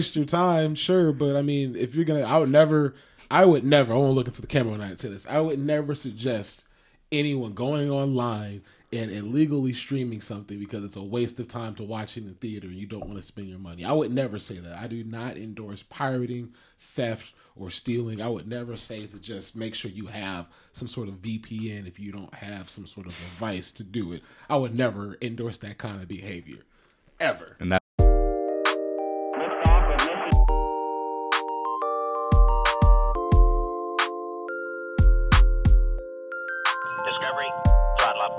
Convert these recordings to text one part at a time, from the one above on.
waste your time, sure, but I mean, if you're gonna, I want to look into the camera when I say this. I would never suggest anyone going online and illegally streaming something because it's a waste of time to watch it in the theater and you don't want to spend your money. I would never say that. I do not endorse pirating, theft, or stealing. I would never say to just make sure you have some sort of VPN if you don't have some sort of device to do it. I would never endorse that kind of behavior, ever. And that Discovery, throttle up.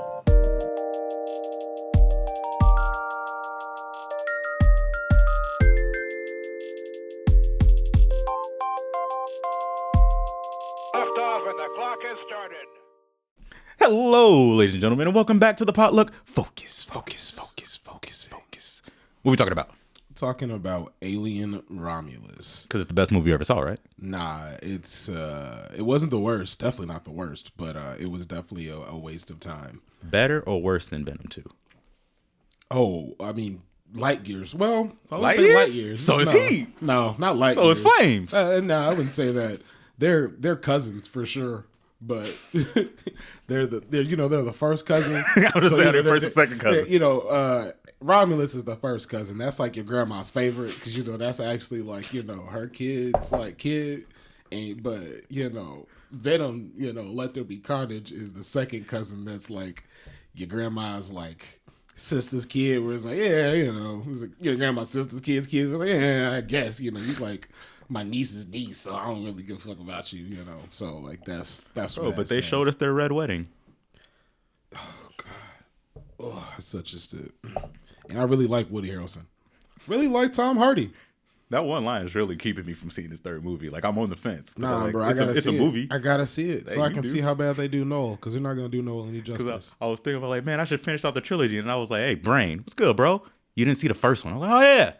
Lift off and the clock has started. Hello, ladies and gentlemen, and welcome back to the Potluck Focus. What are we talking about? Talking about Alien Romulus. Because it's the best movie you ever saw, right? Nah, it wasn't the worst. Definitely not the worst, but it was definitely a waste of time. Better or worse than Venom 2? Oh, I mean, light years. Well, I would Light say years? light years. So is No. he. No, not light So years. it's Flames. No, I wouldn't say that. They're cousins for sure, but they're the first cousin. I would say they're first and second cousins. cousins. Romulus is the first cousin. That's like your grandma's favorite because that's actually like her kid's like kid, but Venom, Let There Be Carnage is the second cousin. That's like your grandma's like sister's kid. Where it's like it's like your grandma's sister's kid's kid. It's like I guess you like my niece's niece, so I don't really give a fuck about you. So like that's what But they showed us their red wedding. Oh God, it's such a step. And I really like Woody Harrelson. Really like Tom Hardy. That one line is really keeping me from seeing this third movie. Like, I'm on the fence. Nah, bro, it's a movie. I gotta see it so Hey, I can see how bad they do Noel, because they're not gonna do Noel any justice. I was thinking about like, man, I should finish off the trilogy, and I was like, hey, Brain, what's good, bro? You didn't see the first one. I was like, oh yeah,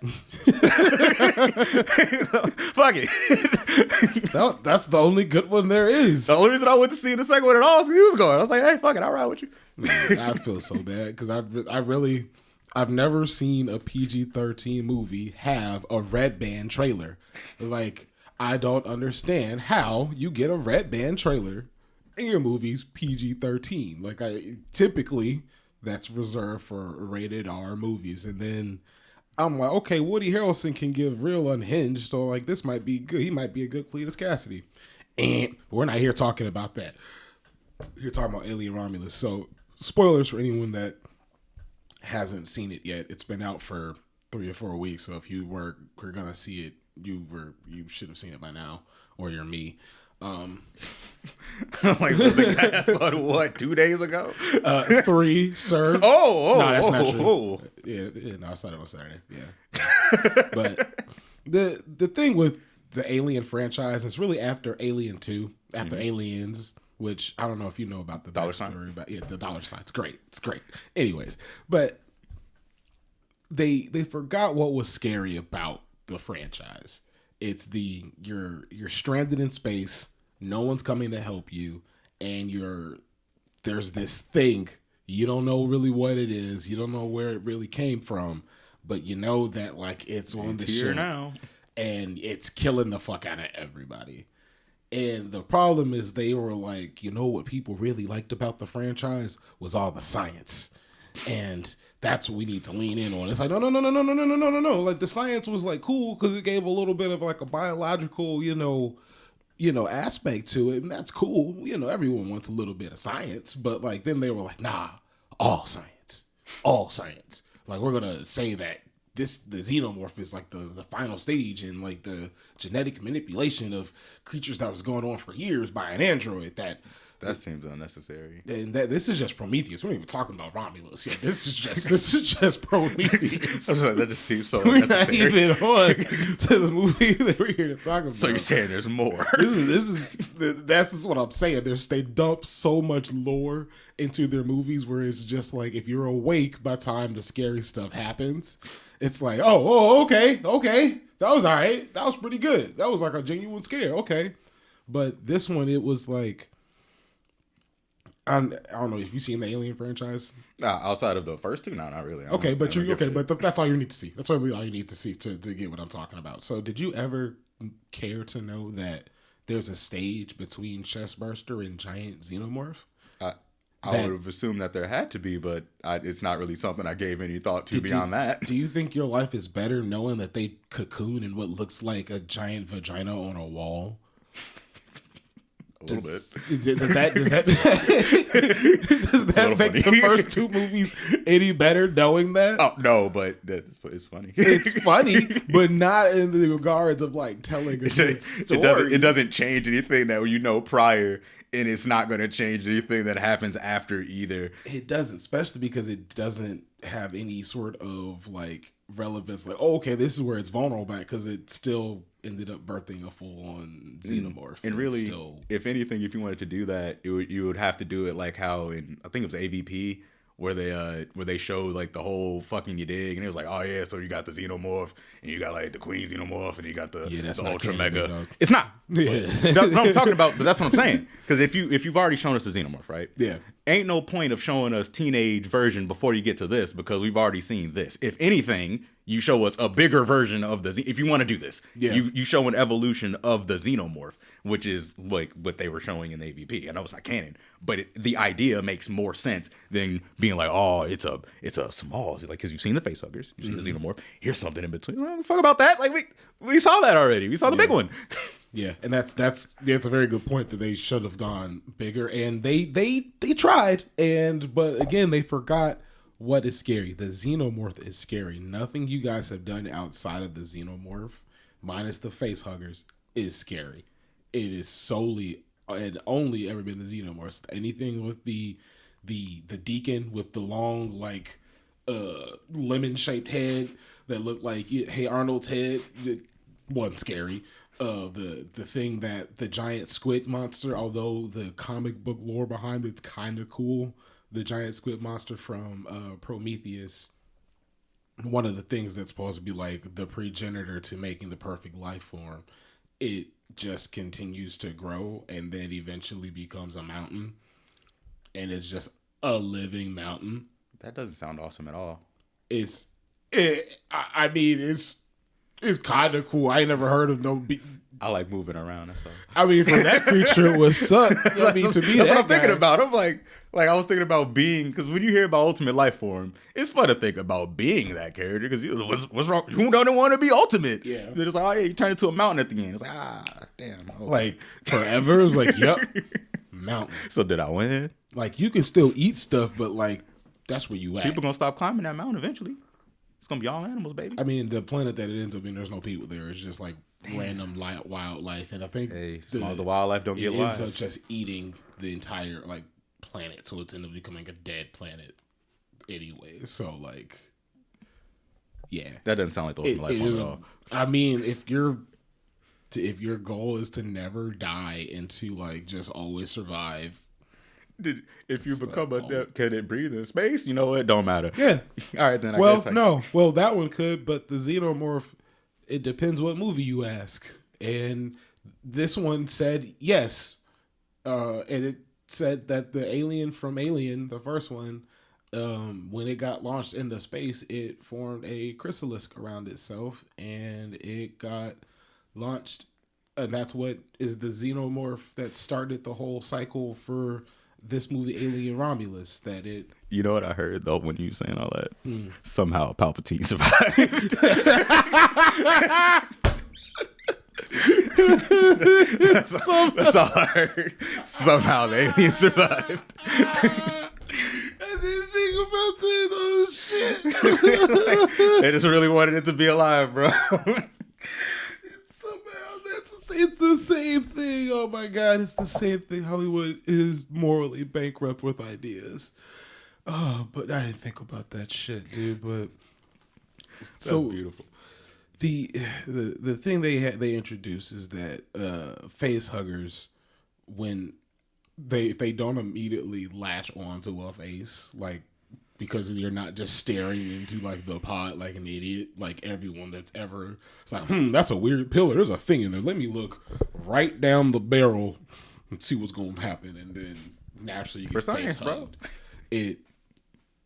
fuck it. That's the only good one there is. The only reason I went to see the second one at all is he was going. I was like, hey, fuck it, I'll ride with you. Man, I feel so bad because I've never seen a PG-13 movie have a red band trailer. Like, I don't understand how you get a red band trailer in your movies PG-13. Like, typically that's reserved for rated R movies. And then I'm like, okay, Woody Harrelson can give real unhinged, so like this might be good. He might be a good Cletus Cassidy. And we're not here talking about that. We're talking about Alien Romulus. So, spoilers for anyone that hasn't seen it yet. It's been out for 3 or 4 weeks, so if you were gonna see it, you should have seen it by now, or you're me. Like the guy I saw it, what, 2 days ago? 3, sir. Oh, no, that's not true. Oh. Yeah, no, I saw it on Saturday. Yeah, but the thing with the Alien franchise is really after Alien 2, after Aliens. Which I don't know if you know about the dollar sign. About the dollar sign. It's great. Anyways, but they forgot what was scary about the franchise. It's you're stranded in space. No one's coming to help you, and there's this thing you don't know really what it is. You don't know where it really came from, but you know that like it's on the ship now, and it's killing the fuck out of everybody. And the problem is they were like, what people really liked about the franchise was all the science. And that's what we need to lean in on. It's like, no. Like the science was like cool because it gave a little bit of like a biological, aspect to it. And that's cool. Everyone wants a little bit of science. But like then they were like, nah, all science. Like we're going to say that the xenomorph is like the final stage in like the genetic manipulation of creatures that was going on for years by an android that seems unnecessary. And this is just Prometheus. We're not even talking about Romulus yet. This is just Prometheus. That just seems so We're unnecessary. not even on to the movie that we're here to talk about. So you're saying there's more? That's just what I'm saying. They dump so much lore into their movies where it's just like if you're awake by the time the scary stuff happens, it's like, okay, that was all right. That was pretty good. That was like a genuine scare. Okay, but this one it was like I don't know if you've seen the Alien franchise. Outside of the first two, no, not really. Okay, but that's all you need to see. That's really all you need to see to get what I'm talking about. So, did you ever care to know that there's a stage between Chestburster and Giant Xenomorph? I would have assumed that there had to be, but it's not really something I gave any thought to beyond that. Do you think your life is better knowing that they cocoon in what looks like a giant vagina on a wall? A little bit. Does that make the first two movies any better knowing that? Oh, no, but it's funny. It's funny, but not in the regards of like telling a good story. It doesn't change anything that you know prior, and it's not going to change anything that happens after either. It doesn't, especially because it doesn't have any sort of like relevance. Like, oh, okay, this is where it's vulnerable at, because it still ended up birthing a full-on xenomorph. And really, if anything, if you wanted to do that, you would have to do it like how in, I think it was AVP, where they showed like the whole fucking, you dig, and it was like, oh yeah, so you got the xenomorph, and you got like the queen xenomorph, and you got the ultra mega. Dog. It's not. Yeah. No, I'm talking about, but that's what I'm saying. Because if you've already shown us the xenomorph, right? Yeah. Ain't no point of showing us teenage version before you get to this, because we've already seen this. If anything, you show us a bigger version of if you want to do this, you show an evolution of the xenomorph, which is like what they were showing in the AVP. I know it's not canon, but the idea makes more sense than being like, oh, it's a small. It's like, because you've seen the facehuggers, you've seen the xenomorph. Here's something in between. Well, fuck about that. Like we saw that already. We saw the big one. Yeah, and that's a very good point, that they should have gone bigger, and they tried, but again they forgot what is scary. The xenomorph is scary. Nothing you guys have done outside of the xenomorph, minus the face huggers, is scary. It is solely and only ever been the xenomorph. Anything with the deacon with the long like lemon shaped head that looked like Hey Arnold's head, it wasn't scary. The thing that the giant squid monster, although the comic book lore behind it's kind of cool. The giant squid monster from Prometheus, one of the things that's supposed to be like the progenitor to making the perfect life form, it just continues to grow and then eventually becomes a mountain, and it's just a living mountain. That doesn't sound awesome at all. It's kind of cool. I ain't never heard of no. I like moving around. That's all. I mean, for that creature, it was suck. I mean, to me, that's what I'm thinking about. I'm like I was thinking about being, because when you hear about ultimate life form, it's fun to think about being that character. Because what's wrong? Who doesn't want to be ultimate? Yeah. They're just like, oh yeah, you turn into a mountain at the end. It's like, damn. Okay. Like forever. It was like, yep, mountain. So did I win? Like you can still eat stuff, but like that's where you at. People gonna stop climbing that mountain eventually. It's gonna be all animals, baby. I mean, the planet that it ends up in, there's no people there. It's just like random wildlife, and I think as long as the wildlife don't get ends wise, up just eating the entire like planet, so it's ended up becoming a dead planet anyway. So like, yeah, that doesn't sound like the ultimate life form at all. I mean, if your goal is to never die and to like just always survive. If you become can it breathe in space? You know what? Don't matter. Yeah. All right, then. Well, that one could, but the xenomorph, it depends what movie you ask. And this one said yes. And it said that the alien from Alien, the first one, when it got launched into space, it formed a chrysalis around itself, and it got launched. And that's what is the xenomorph that started the whole cycle for this movie, Alien Romulus. That it. You know what I heard though when you were saying all that? Somehow Palpatine survived. That's all I heard. Somehow the alien survived. I didn't think about that. Oh shit! They just really wanted it to be alive, bro. It's the same thing. Oh my God, it's the same thing. Hollywood is morally bankrupt with ideas. Oh, but I didn't think about that shit, dude. But that's so beautiful. The thing they introduce is that face huggers, when they don't immediately latch onto a face, like, because you're not just staring into like the pod like an idiot. Like everyone that's ever, it's like, that's a weird pillar. There's a thing in there. Let me look right down the barrel and see what's going to happen. And then naturally you For get face science, bro. hugged.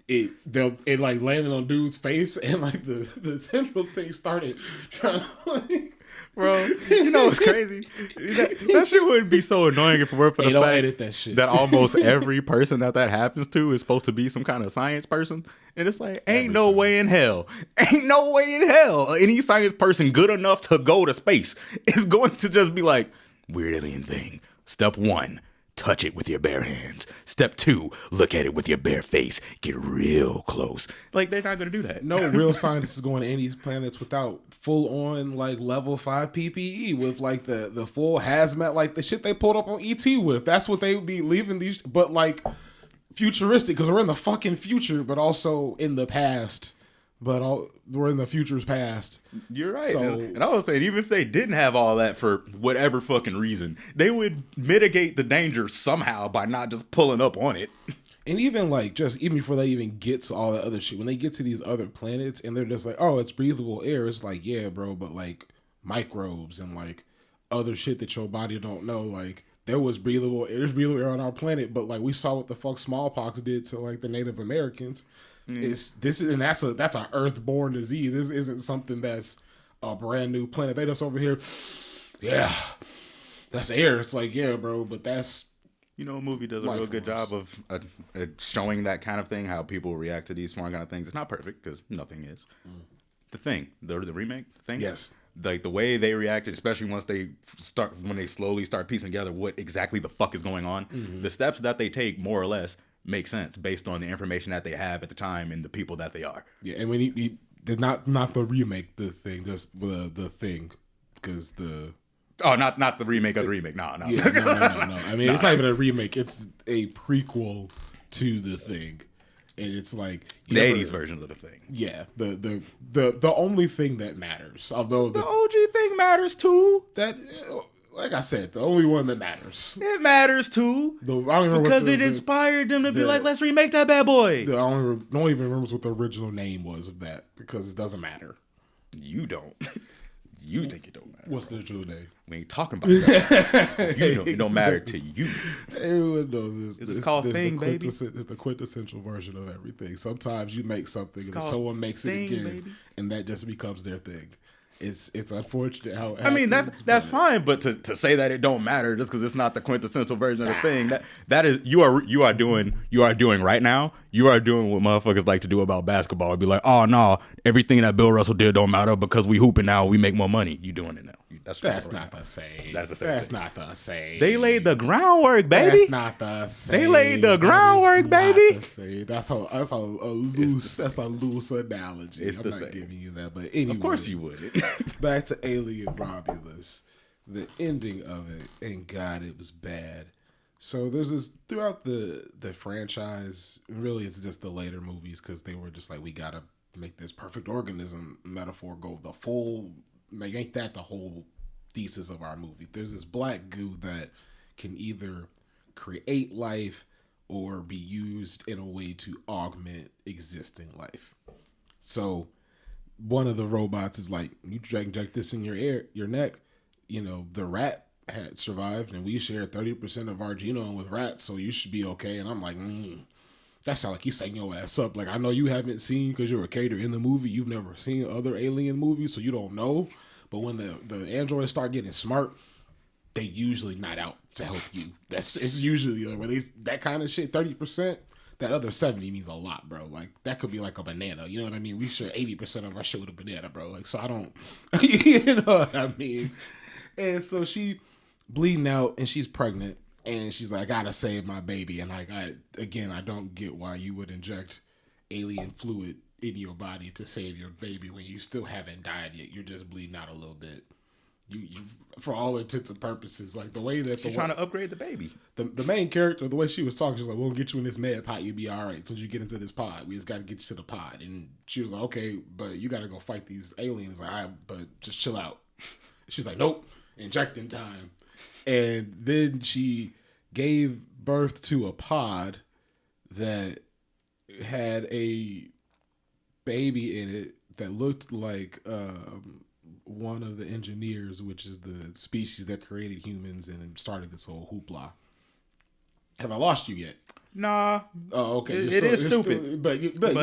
It like landed on dude's face, and like the central thing started trying to like. Bro, you know what's crazy? That shit wouldn't be so annoying if it were for the Don't fact edit that shit. that almost every person that happens to is supposed to be some kind of science person. And it's like, ain't no way in hell any science person good enough to go to space is going to just be like, weird alien thing. Step 1, touch it with your bare hands. Step 2, look at it with your bare face. Get real close. Like, they're not going to do that. No real scientist is going to any of these planets without full on like level 5 PPE with like the full hazmat, like the shit they pulled up on ET with. That's what they would be leaving these, but like futuristic, because we're in the fucking future, but also in the past. But we're in the future's past. You're right. So, and I was saying, even if they didn't have all that for whatever fucking reason, they would mitigate the danger somehow by not just pulling up on it. and even before they even get to all that other shit, when they get to these other planets and they're just like, oh, it's breathable air. It's like, yeah, bro, but like microbes and like other shit that your body don't know. Like there's breathable air on our planet, but like we saw what the fuck smallpox did to like the Native Americans. That's an earthborn disease. This isn't something that's a brand new planet. They just over here, yeah, that's air. It's like, yeah, bro, but that's a movie does a real good job of showing that kind of thing, how people react to these smart kind of things. It's not perfect because nothing is. The Thing, the remake, The Thing, yes. Like the way they reacted, especially when they slowly start piecing together what exactly the fuck is going on. Mm-hmm. The steps that they take, more or less, make sense based on the information that they have at the time and the people that they are. Yeah, and when he did not the remake, The Thing, just the Thing, because the not the remake of the remake. No. Yeah, no. I mean, it's not even a remake. It's a prequel to The Thing, and it's like the 80s version of The Thing. Yeah, the only thing that matters, although the OG thing matters too. That. Like I said, the only one that matters. It matters too. Because it inspired them to be like, let's remake that bad boy. I don't even remember what the original name was of that, because it doesn't matter. You don't. You think it don't matter. What's the original name? We ain't talking about that. It don't matter to you. Everyone knows this. It's called Thing, baby. It's the quintessential version of everything. Sometimes you make something and someone makes it again, baby. And that just becomes their thing. It's unfortunate how it happens, I mean, that's fine, but to say that it don't matter just because it's not the quintessential version of the thing, that is you are doing right now. You are doing what motherfuckers like to do about basketball and be like, oh no, everything that Bill Russell did don't matter because we hooping now, we make more money. You doing it now. That's not the same. That's the same. That's not the same. They laid the groundwork, baby. That's not the same. They laid the groundwork, baby. That's a loose analogy. I'm not giving you that, but anyway, of course you would. Back to Alien Romulus, the ending of it, and God, it was bad. So there's this throughout the franchise. Really, it's just the later movies because they were just like, we gotta make this perfect organism metaphor go the full. Make that the whole thesis of our movie. There's this black goo that can either create life or be used in a way to augment existing life. So one of the robots is like, you inject this in your neck. You know, the rat had survived and we share 30% of our genome with rats, so you should be okay. And I'm like, that sounds like you setting your ass up. Like, I know you haven't seen, because you're a cater in the movie, you've never seen other alien movies, so you don't know. But when the androids start getting smart, they usually not out to help you. It's usually when that kind of shit. 30%, that other 70 means a lot, bro. Like that could be like a banana. You know what I mean? We share 80% of our shit with a banana, bro. Like, so I don't, you know what I mean? And so she bleeding out and she's pregnant and she's like, I gotta save my baby. And like, I don't get why you would inject alien fluid in your body to save your baby when you still haven't died yet. You're just bleeding out a little bit. You for all intents and purposes, like the way that she's trying to upgrade the baby. The main character, the way she was talking, she's like, we'll get you in this med pod, you'll be all right. So you get into this pod, we just got to get you to the pod. And she was like, okay, but you got to go fight these aliens. Like, all right, but just chill out. She's like, nope, inject in time. And then she gave birth to a pod that had a baby in it that looked like one of the engineers, which is the species that created humans and started this whole hoopla. Have I lost you yet? Nah. Oh, okay. It is stupid. But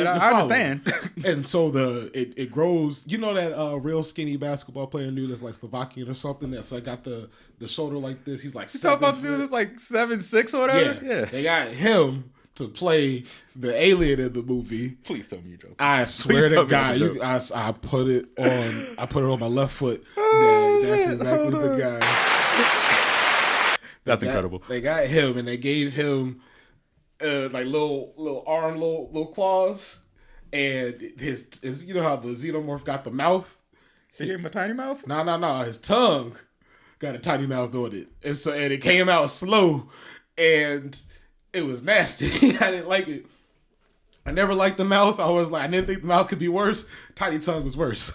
I understand. And so it grows. You know that real skinny basketball player dude that's like Slovakian or something that's like got the shoulder like this. He's like You talking about the dude that's like 7'6" or whatever? Yeah. They got him to play the alien in the movie. Please tell me you're joking. I swear to God, I put it on my left foot. That's exactly the guy. That's incredible. They got him and they gave him like little arm, little claws, and his you know how the xenomorph got the mouth. They gave him a tiny mouth? No. His tongue got a tiny mouth on it, and it came out slow, and it was nasty. I didn't like it. I never liked the mouth. I didn't think the mouth could be worse. Tiny tongue was worse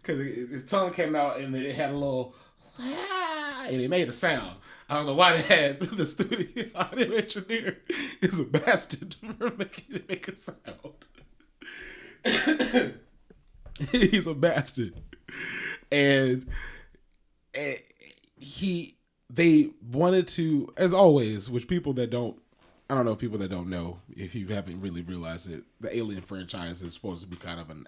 because his tongue came out and it had a little, and it made a sound. I don't know why they had the studio audio engineer is a bastard for making it make a sound. He's a bastard. And they wanted to, as always, which people that don't, I don't know, people that don't know, if you haven't really realized it, the Alien franchise is supposed to be kind of an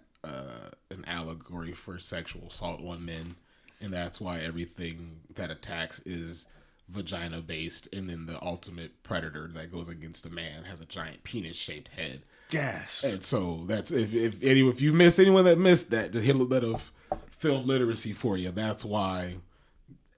allegory for sexual assault on men. And that's why everything that attacks is vagina based, and then the ultimate predator that goes against a man has a giant penis shaped head. Yes. And so that's if you miss anyone that missed that, just hit a little bit of film literacy for you. That's why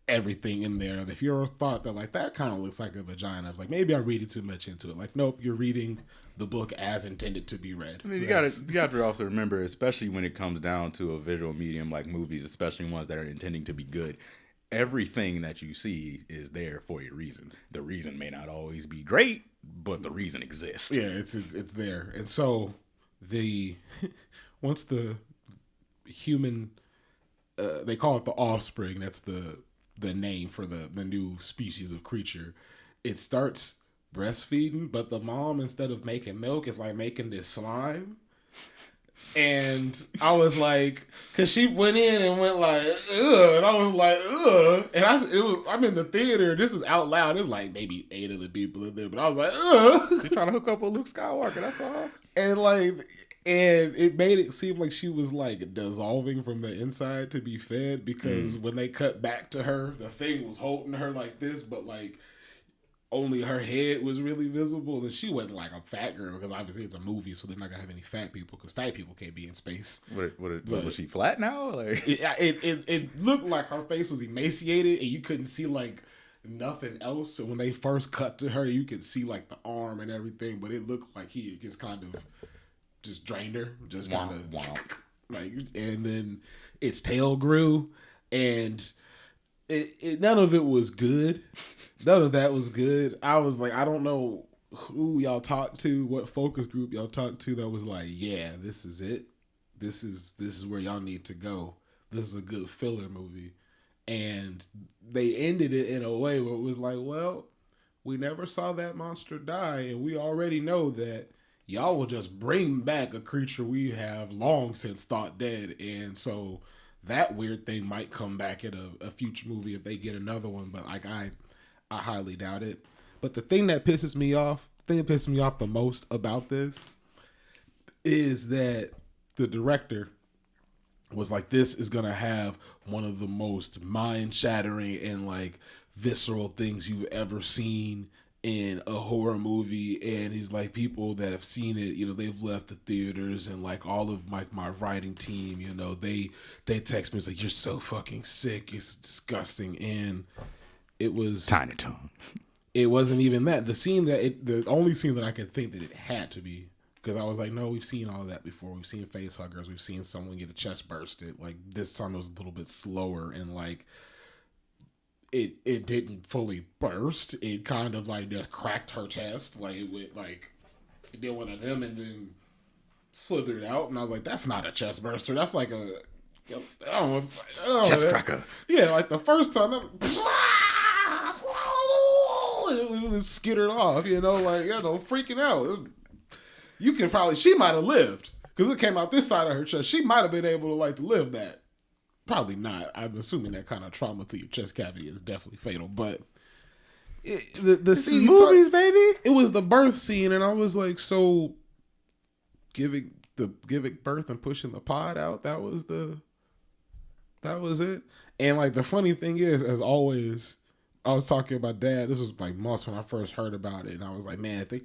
everything in there. If you ever thought that like that kind of looks like a vagina, I was like, maybe I'm reading too much into it. Like, nope, you're reading the book as intended to be read. I mean, you got to also remember, especially when it comes down to a visual medium like movies, especially ones that are intending to be good. Everything that you see is there for a reason. The reason may not always be great, but the reason exists. Yeah, it's there. And so once the human, they call it the offspring. That's the name for the new species of creature. It starts breastfeeding, but the mom, instead of making milk, is like making this slime. And I was like, cause she went in and went like, ugh, and I was like, ugh, and I'm in the theater. This is out loud. It's like maybe 8 of the people in there, but I was like, ugh. She trying to hook up with Luke Skywalker. That's all. And it made it seem like she was like dissolving from the inside to be fed, because when they cut back to her, the thing was holding her like this, but like only her head was really visible, and she wasn't like a fat girl, because obviously it's a movie, so they're not gonna have any fat people, because fat people can't be in space. Was she flat now? Like it looked like her face was emaciated, and you couldn't see like nothing else. So when they first cut to her, you could see like the arm and everything, but it looked like he just kind of just drained her, just kind of like, and then its tail grew, and it none of it was good. None of that was good. I was like, I don't know who y'all talked to, what focus group y'all talked to that was like, yeah, this is it. This is where y'all need to go. This is a good filler movie. And they ended it in a way where it was like, well, we never saw that monster die, and we already know that y'all will just bring back a creature we have long since thought dead. And so that weird thing might come back in a future movie if they get another one, but like I highly doubt it. But the thing that pisses me off the most about this is that the director was like, this is gonna have one of the most mind-shattering and like visceral things you've ever seen in a horror movie. And he's like, people that have seen it, you know, they've left the theaters, and like all of my writing team, you know, they text me, it's like, you're so fucking sick, it's disgusting. And it was Tiny Tone. It wasn't even that. The only scene that I can think that it had to be, because I was like, no, we've seen all that before. We've seen face huggers. We've seen someone get a chest bursted. Like, this time it was a little bit slower, and like it didn't fully burst. It kind of like just cracked her chest. Like it went like it did one of them and then slithered out. And I was like, that's not a chest burster. That's like a I don't know, chest cracker. Yeah, like the first time. It was skittered off, you know, like, you know, freaking out. You can probably, she might have lived, because it came out this side of her chest. She might have been able to like to live that. Probably not. I'm assuming that kind of trauma to your chest cavity is definitely fatal, but the scene movies, baby. It was the birth scene, and I was like, so giving birth and pushing the pod out. That was it. And like the funny thing is, as always, I was talking about Dad. This was like months when I first heard about it, and I was like, man, the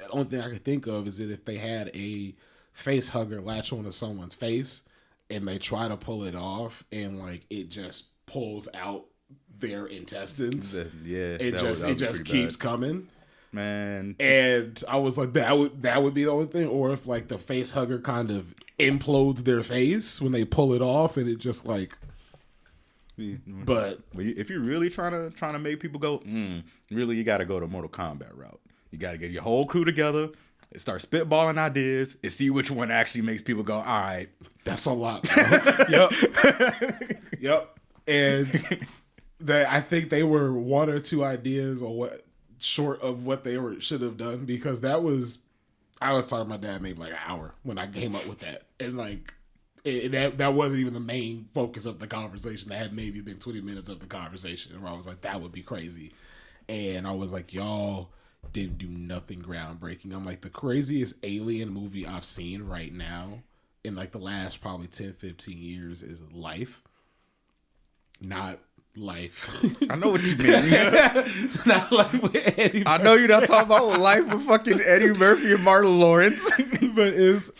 only thing I could think of is that if they had a face hugger latch onto someone's face and they try to pull it off, and like it just pulls out their intestines, it just keeps coming, man. And I was like, that would be the only thing. Or if like the face hugger kind of implodes their face when they pull it off, and it just like. But if you're really trying to make people go, really, you got to go the Mortal Kombat route. You got to get your whole crew together and start spitballing ideas and see which one actually makes people go, all right, that's a lot. Yep. And I think they were one or two ideas short of what they should have done, because I was talking to my dad maybe like an hour when I came up with that, and like. That wasn't even the main focus of the conversation. That had maybe been 20 minutes of the conversation where I was like, that would be crazy. And I was like, y'all didn't do nothing groundbreaking. I'm like, the craziest alien movie I've seen right now in like the last probably 10, 15 years is Life. Not Life. I know what you mean. Not Life with Eddie Murphy. I know you're not talking about Life with fucking Eddie Murphy and Martin Lawrence. But it's,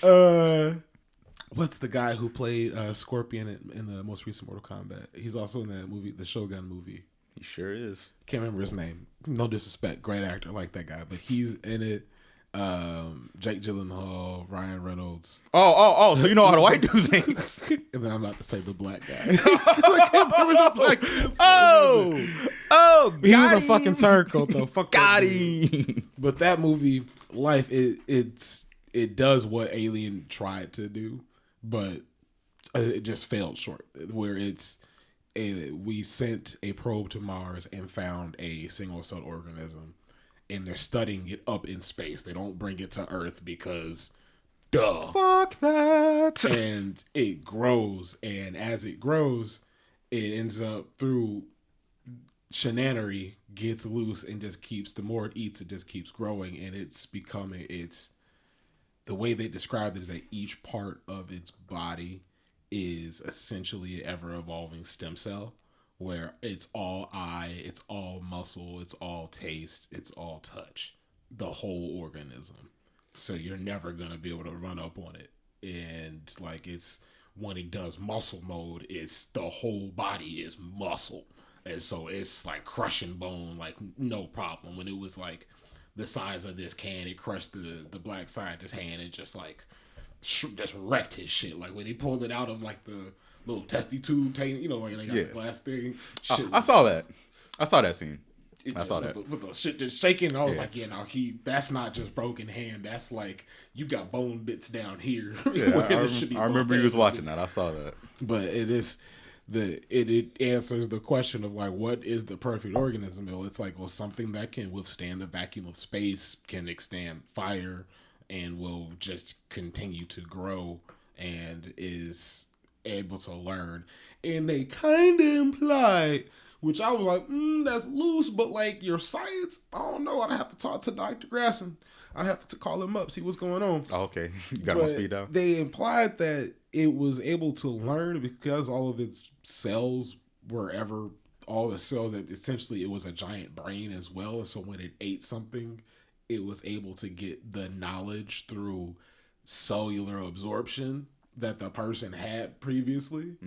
what's the guy who played Scorpion in the most recent Mortal Kombat? He's also in that movie, the Shogun movie. He sure is. Can't remember his name. No disrespect. Great actor. I like that guy. But he's in it. Jake Gyllenhaal, Ryan Reynolds. Oh. So you know all the white dudes' names. And then I'm about to say the black guy. I can't remember the black guy. He was a fucking turncoat though. Fuck got him. But that movie, Life, it does what Alien tried to do. But it just failed short. Where we sent a probe to Mars and found a single-celled organism, and they're studying it up in space. They don't bring it to Earth because, duh. Fuck that. And it grows, and as it grows, it ends up through shenanery, gets loose, and just keeps. The more it eats, it just keeps growing, and the way they described it is that each part of its body is essentially an ever-evolving stem cell, where it's all eye, it's all muscle, it's all taste, it's all touch, the whole organism. So you're never going to be able to run up on it. And like it's when it does muscle mode, it's the whole body is muscle. And so it's like crushing bone, like no problem. When it was like the size of this can, it crushed the black scientist's hand and just like just wrecked his shit. Like when he pulled it out of like the little testy tube, you know, like they got the glass thing. I saw that. I saw that scene. I saw that. With the shit just shaking. I was like, yeah, no, that's not just broken hand. That's like you got bone bits down here. Yeah, I remember you was watching that. I saw that. But it answers the question of like, what is the perfect organism? It's like, well, something that can withstand the vacuum of space, can withstand fire, and will just continue to grow and is able to learn. And they kind of imply, which I was like, that's loose, but like your science, I don't know. I'd have to talk to Dr. Grasson. I'd have to call him up, see what's going on. Oh, okay. You got him on speed dial. They implied that it was able to learn because all of its cells all the cells, that essentially it was a giant brain as well. And so when it ate something, it was able to get the knowledge through cellular absorption that the person had previously.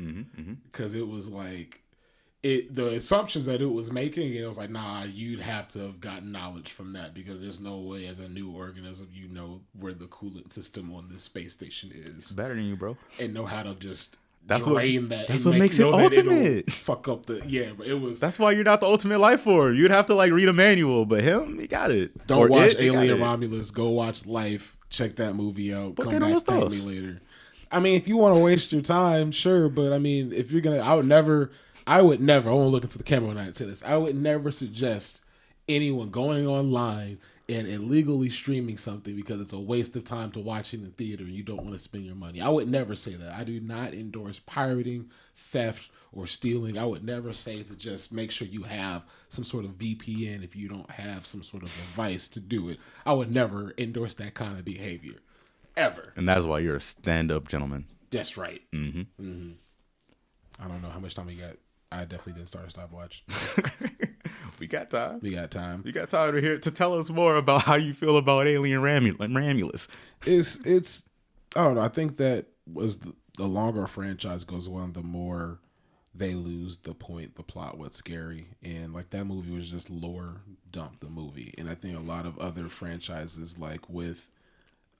Because it was like, the assumptions that it was making, it was like, nah, you'd have to have gotten knowledge from that, because there's no way as a new organism you know where the coolant system on this space station is. Better than you, bro. And know how to just That's drain what, that. That's what makes it ultimate. Fuck up the but it was. That's why you're not the ultimate life form. You'd have to like read a manual, but him, he got it. Don't watch Alien Romulus. Go watch Life. Check that movie out. Come back, thank me later. I mean, if you want to waste your time, sure, but I mean, if you're gonna, I would never. I want to look into the camera when I say this. I would never suggest anyone going online and illegally streaming something because it's a waste of time to watch it in theater and you don't want to spend your money. I would never say that. I do not endorse pirating, theft, or stealing. I would never say to just make sure you have some sort of VPN if you don't have some sort of device to do it. I would never endorse that kind of behavior. Ever. And that's why you're a stand-up gentleman. That's right. Mm-hmm. Mm-hmm. I don't know how much time we got. I definitely didn't start a stopwatch. We got time. We got time. You got time to tell us more about how you feel about Alien Romulus. It's I don't know. I think that was the longer a franchise goes on, the more they lose the point, the plot, what's scary. And like that movie was just lore dump the movie. And I think a lot of other franchises like with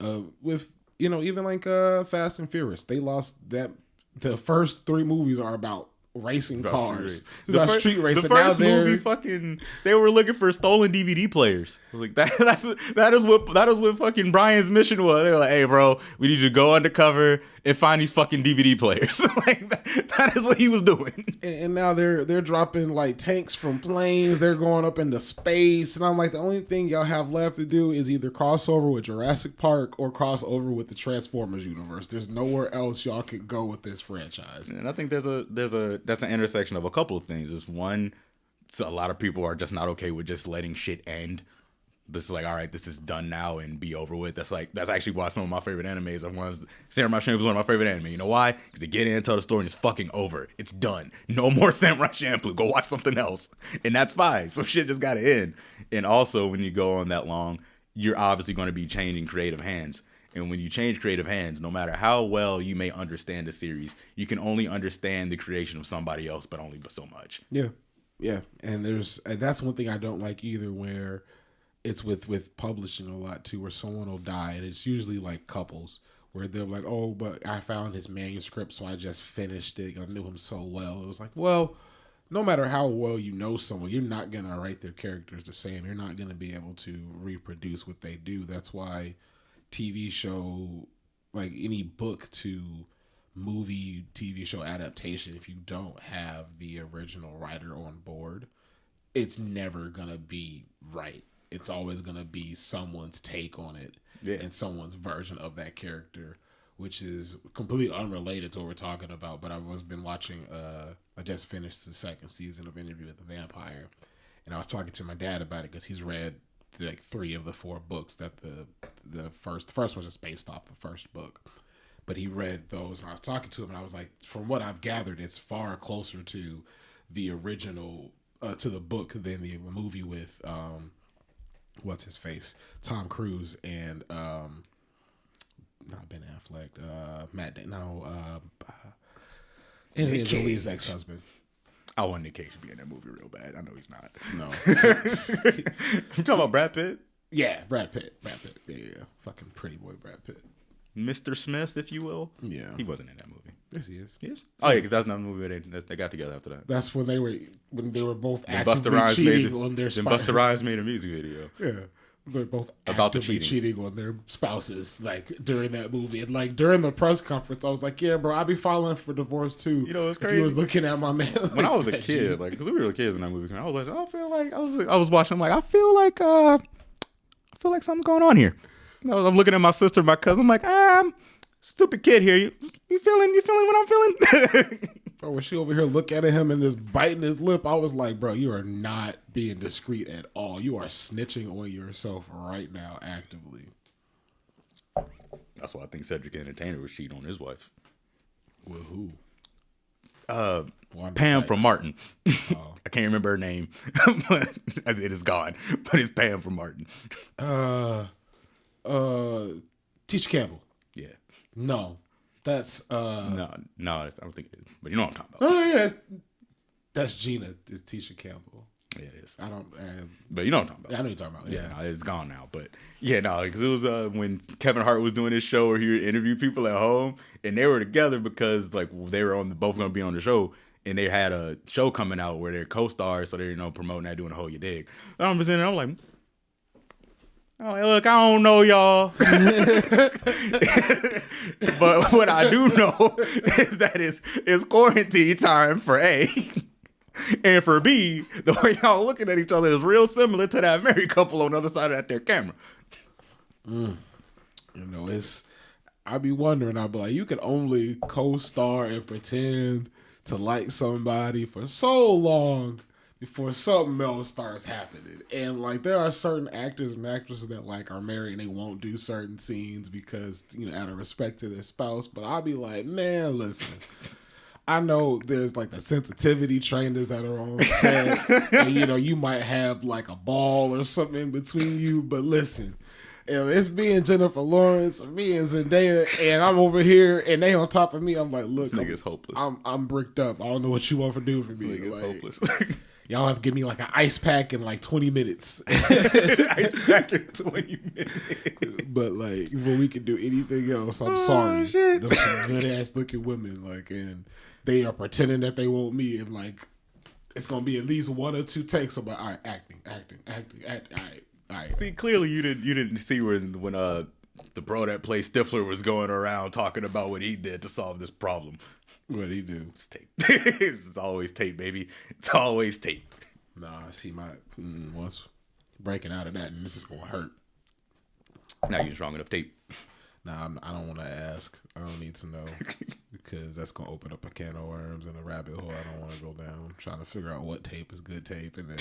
even like Fast and Furious, they lost that. The first 3 movies are about racing cars, about street racing. The first movie, they were looking for stolen DVD players. Like that is what fucking Brian's mission was. They were like, hey, bro, we need you to go undercover and find these fucking DVD players. Like that is what he was doing. And now they're dropping like tanks from planes. They're going up into space, and I'm like, the only thing y'all have left to do is either crossover with Jurassic Park or crossover with the Transformers universe. There's nowhere else y'all could go with this franchise. And I think that's an intersection of a couple of things. It's one, a lot of people are just not okay with just letting shit end. This is like, all right, this is done now and be over with. That's actually why some of my favorite animes are ones. Samurai Champloo is one of my favorite anime. You know why? Because they get in and tell the story and it's fucking over. It's done. No more Samurai Champloo. Go watch something else. And that's fine. So shit just gotta end. And also, when you go on that long, you're obviously going to be changing creative hands. And when you change creative hands, no matter how well you may understand the series, you can only understand the creation of somebody else, but only so much. Yeah. Yeah. And that's one thing I don't like either, where it's with publishing a lot too, where someone will die, and it's usually like couples where they're like, oh, but I found his manuscript, so I just finished it. I knew him so well. It was like, well, no matter how well you know someone, you're not going to write their characters the same. You're not going to be able to reproduce what they do. That's why TV show, like any book to movie, TV show adaptation, if you don't have the original writer on board, it's never going to be right. It's always going to be someone's take on it and someone's version of that character, which is completely unrelated to what we're talking about. But I've been watching, I just finished the 2nd season of Interview with the Vampire, and I was talking to my dad about it because he's read like 3 of the 4 books that the first one's just based off the first book. But he read those, and I was talking to him, and I was like, from what I've gathered, it's far closer to the original, to the book than the movie with, what's his face, Tom Cruise and not Ben Affleck, Angelina Jolie's ex-husband. I want Nick Cage to be in that movie real bad. I know he's not. No. I'm talking about Brad Pitt? Yeah, Brad Pitt. Yeah. Fucking pretty boy Brad Pitt. Mr. Smith, if you will. Yeah. He wasn't in that movie. Yes, he is. He is? Oh, yeah, because that's not a movie they got together after that. That's when they were both Then actively cheating on their Then spouses. Busta Rhymes made a music video. Yeah. They're both About the actively cheating. cheating on their spouses, like, during that movie. And, like, during the press conference, I was like, yeah, bro, I'd be filing for divorce, too. You know, it's if crazy. you was looking at my man. When I was a kid, like, because we were kids in that movie, I was like, I was watching, I'm like, I feel like something's going on here. I'm looking at my sister, my cousin, I'm like, stupid kid here. You feeling what I'm feeling? Bro, when she over here looking at him and just biting his lip, I was like, bro, you are not being discreet at all. You are snitching on yourself right now, actively. That's why I think Cedric the Entertainer was cheating on his wife. With who? Pam from Martin. Oh. I can't remember her name, but it is gone. But it's Pam from Martin. Tisha Campbell. Yeah. No. That's No, I don't think it is. But you know what I'm talking about. oh yeah, that's Gina. It's Tisha Campbell. Yeah, it is. I don't. But you know what I'm talking about. I know you're talking about. Yeah, no, it's gone now. But yeah, no, because it was when Kevin Hart was doing his show where he would interview people at home, and they were together because like they were both going to be on the show, and they had a show coming out where they're co-stars, so they're promoting that, doing the whole you dig. And I'm sitting there, I'm like, look, I don't know y'all, but what I do know is that it's quarantine time for A. And for B, the way y'all looking at each other is real similar to that married couple on the other side of that there camera. You know, I be wondering, I'll be like, you can only co-star and pretend to like somebody for so long before something else starts happening. And like, there are certain actors and actresses that like are married and they won't do certain scenes because, you know, out of respect to their spouse. But I'll be like, man, listen, I know there's like the sensitivity trainers that are on set and, you know, you might have like a ball or something in between you, but listen, it's me and Jennifer Lawrence, me and Zendaya, and I'm over here, and they on top of me. I'm like, look, This nigga's hopeless. I'm bricked up. I don't know what you want to do for me. This nigga's like, hopeless. y'all have to give me like an ice pack in like 20 minutes. Ice pack in 20 minutes. But like, before we can do anything else, I'm sorry. Shit. There's some good ass looking women, like, and they are pretending that they want me, and like, it's gonna be at least 1 or 2 takes. I'm like, all right, acting. All right. See, clearly you didn't see when the bro that played Stifler was going around talking about what he did to solve this problem. What'd he do? It's tape. It's always tape, baby. It's always tape. Nah, I see my once breaking out of that, and this is gonna hurt. Now you're strong enough tape. Nah, I don't want to ask. I don't need to know because that's gonna open up a can of worms and a rabbit hole I don't want to go down. I'm trying to figure out what tape is good tape, and then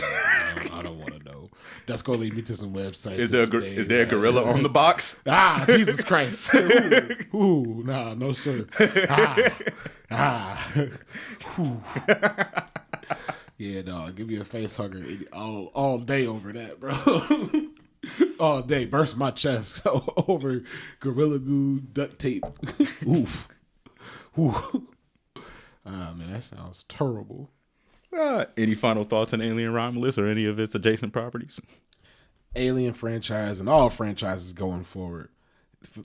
I don't want to know. That's gonna lead me to some websites. Is there a gorilla on the box? Jesus Christ! Ooh, nah, no sir. Ooh. Yeah, dog. Give me a face hugger all day over that, bro. All day, burst my chest over Gorilla Glue duct tape. Oof. Ooh. Ah, man, that sounds terrible. Any final thoughts on Alien Romulus or any of its adjacent properties? Alien franchise and all franchises going forward.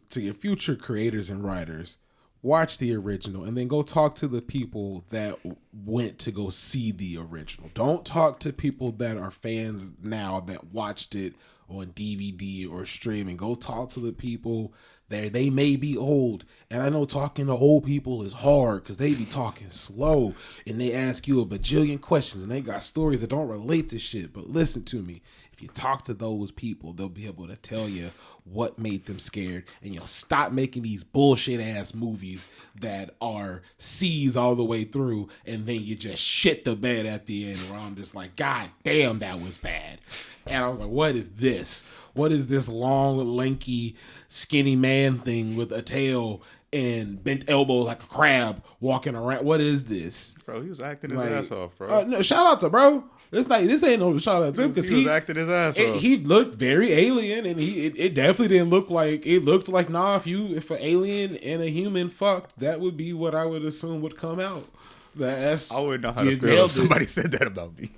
To your future creators and writers, watch the original and then go talk to the people that went to go see the original. Don't talk to people that are fans now that watched it on DVD or streaming. Go talk to the people there. They may be old, and I know talking to old people is hard because they be talking slow and they ask you a bajillion questions and they got stories that don't relate to shit. But listen to me, if you talk to those people, they'll be able to tell you what made them scared, and you'll stop making these bullshit ass movies that are C's all the way through, and then you just shit the bed at the end where I'm just like, God damn, that was bad. And I was like, what is this? What is this long, lanky, skinny man thing with a tail and bent elbow like a crab walking around? What is this? Bro, he was acting his ass off, bro. No, shout out to bro. This ain't no shout out to him because he was acting his ass off. He looked very alien, and it definitely didn't look like it looked like if an alien and a human fucked, that would be what I would assume would come out. I wouldn't know how to feel if somebody said that about me.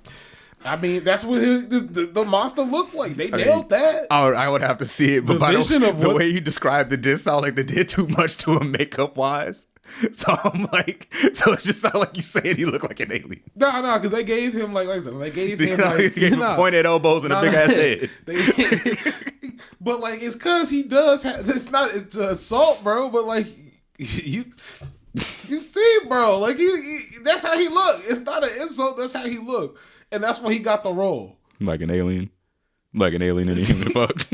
I mean, that's what the monster looked like. They nailed that. I would have to see it, but the way you described it did sound like they did too much to him makeup wise. So I'm like, so it just sounded like you saying he looked like an alien. No, because they gave him like I said, they gave him pointed elbows and a big ass head. But like, it's because he does have. It's assault, bro. But like, you see, bro, like that's how he look. It's not an insult. That's how he look, and that's why he got the role. Like an alien and a human fuck.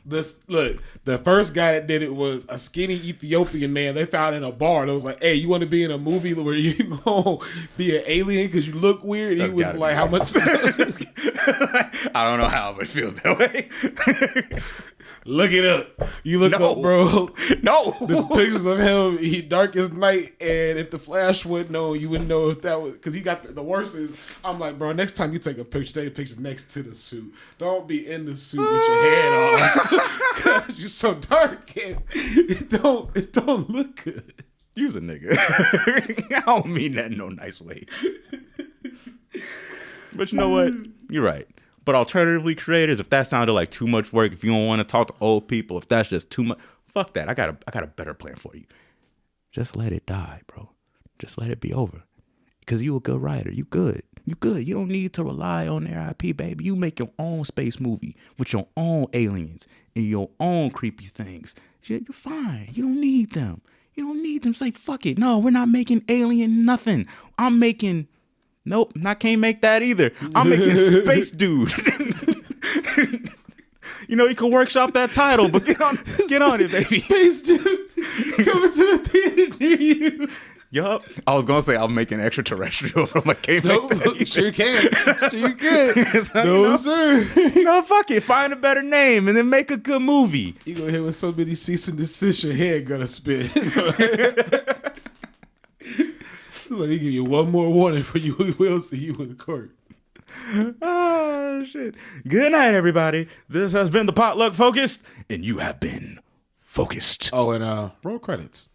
The first guy that did it was a skinny Ethiopian man they found in a bar that was like, hey, you want to be in a movie where you gonna be an alien because you look weird? He was like, how much? I don't know how, but it feels that way. Look it up. You look up, bro. No. There's pictures of him. He dark as night, and if the Flash would know, you wouldn't know if that was because he got the worst is. I'm like, bro, next time you take a picture, take a picture next to the suit. Don't be in the suit with your head off because you're so dark and it don't look good. You's a nigga. I don't mean that in no nice way. But you know what? You're right. But alternatively, creators, if that sounded like too much work, if you don't want to talk to old people, if that's just too much, fuck that. I got a better plan for you. Just let it die, bro. Just let it be over. Because you a good writer. You good. You good. You don't need to rely on their IP, baby. You make your own space movie with your own aliens and your own creepy things. You're fine. You don't need them. You don't need them. Say, fuck it. No, we're not making Alien nothing. I'm making Nope, I can't make that either. I'm making Space Dude. You know, you can workshop that title, but get on it, baby. Space Dude coming to a theater near you. Yup. I was gonna say I'm making extraterrestrial, but I can't make that either. Sure can. Sure can. So, No, sir. No, fuck it. Find a better name and then make a good movie. You gonna hit with so many cease and desist, your head gonna spin. Like, he give you one more warning for you. We will see you in the court. Oh, shit. Good night, everybody. This has been the Potluck Focus, and you have been focused. Oh, and roll credits.